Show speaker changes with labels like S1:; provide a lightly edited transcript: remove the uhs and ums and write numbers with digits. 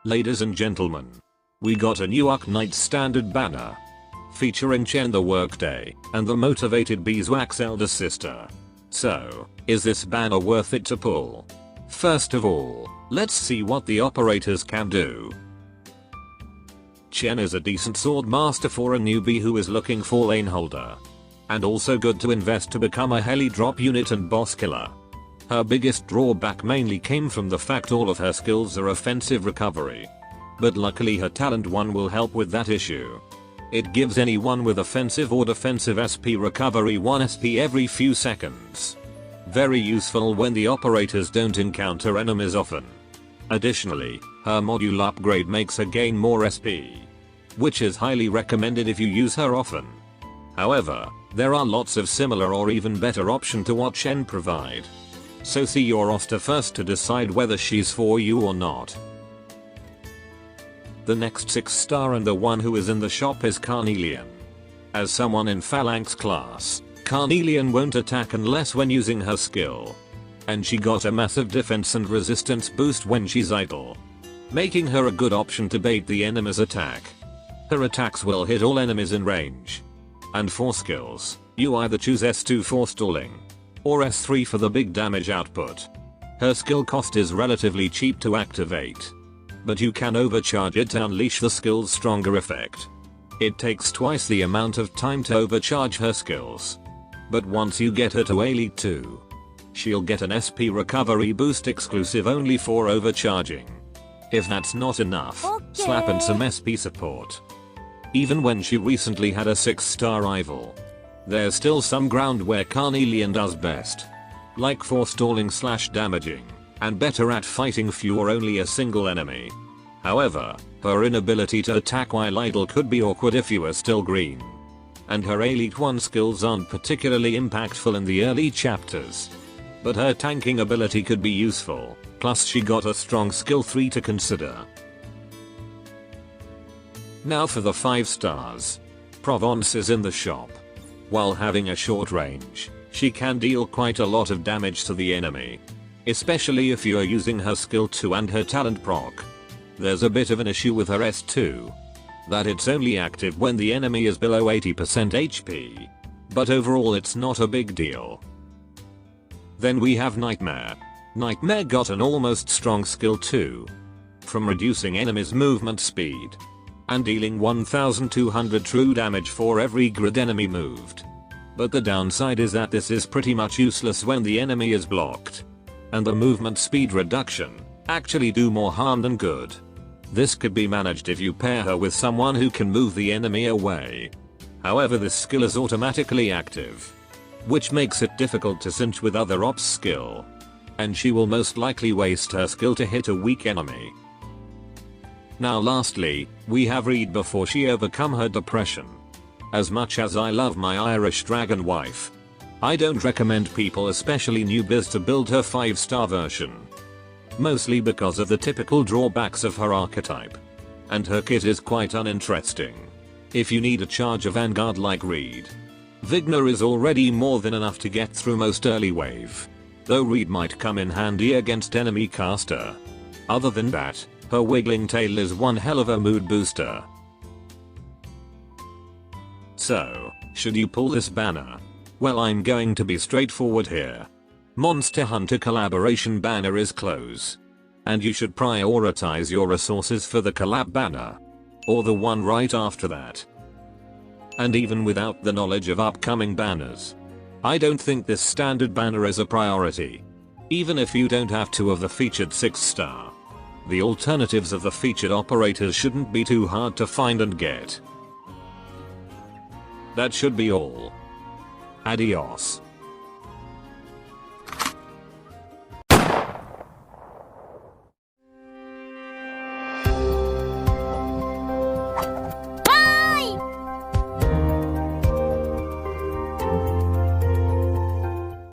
S1: Ladies and gentlemen, we got a new Arknights standard banner. Featuring Ch'en the Workday, and the motivated Beeswax's elder sister. So, is this banner worth it to pull? First of all, let's see what the operators can do. Ch'en is a decent sword master for a newbie who is looking for lane holder. And also good to invest to become a heli drop unit and boss killer. Her biggest drawback mainly came from the fact all of her skills are offensive recovery. But luckily her talent 1 will help with that issue. It gives anyone with offensive or defensive SP recovery 1 SP every few seconds. Very useful when the operators don't encounter enemies often. Additionally, her module upgrade makes her gain more SP. Which is highly recommended if you use her often. However, there are lots of similar or even better option to what Ch'en provide. So see your roster first to decide whether she's for you or not. The next 6-star and the one who is in the shop is Carnelian. As someone in Phalanx class, Carnelian won't attack unless when using her skill. And she got a massive defense and resistance boost when she's idle. Making her a good option to bait the enemy's attack. Her attacks will hit all enemies in range. And for skills, you either choose S2 for stalling. Or S3 for the big damage output. Her skill cost is relatively cheap to activate. But you can overcharge it to unleash the skill's stronger effect. It takes twice the amount of time to overcharge her skills. But once you get her to Elite 2, she'll get an SP recovery boost exclusive only for overcharging. If that's not enough, slap in some SP support. Even when she recently had a 6-star rival, there's still some ground where Carnelian does best. Like for stalling / damaging, and better at fighting few or only a single enemy. However, her inability to attack while idle could be awkward if you are still green. And her Elite 1 skills aren't particularly impactful in the early chapters. But her tanking ability could be useful, plus she got a strong skill 3 to consider. Now for the 5 stars. Provence is in the shop. While having a short range, she can deal quite a lot of damage to the enemy. Especially if you are using her skill 2 and her talent proc. There's a bit of an issue with her S2. That it's only active when the enemy is below 80% HP. But overall it's not a big deal. Then we have Nightmare. Nightmare got an almost strong skill 2. From reducing enemies' movement speed. And dealing 1200 true damage for every grid enemy moved. But the downside is that this is pretty much useless when the enemy is blocked. And the movement speed reduction actually do more harm than good. This could be managed if you pair her with someone who can move the enemy away. However, this skill is automatically active, which makes it difficult to cinch with other ops skill. And she will most likely waste her skill to hit a weak enemy. Now lastly, we have Reed before she overcome her depression. As much as I love my Irish dragon wife, I don't recommend people, especially newbies, to build her 5-star version. Mostly because of the typical drawbacks of her archetype. And her kit is quite uninteresting. If you need a charge of Vanguard like Reed, Vigna is already more than enough to get through most early wave. Though Reed might come in handy against enemy caster. Other than that, her wiggling tail is one hell of a mood booster. So, should you pull this banner? Well, I'm going to be straightforward here. Monster Hunter collaboration banner is close. And you should prioritize your resources for the collab banner. Or the one right after that. And even without the knowledge of upcoming banners, I don't think this standard banner is a priority. Even if you don't have 2 of the featured 6-star. The alternatives of the featured operators shouldn't be too hard to find and get. That should be all. Adios.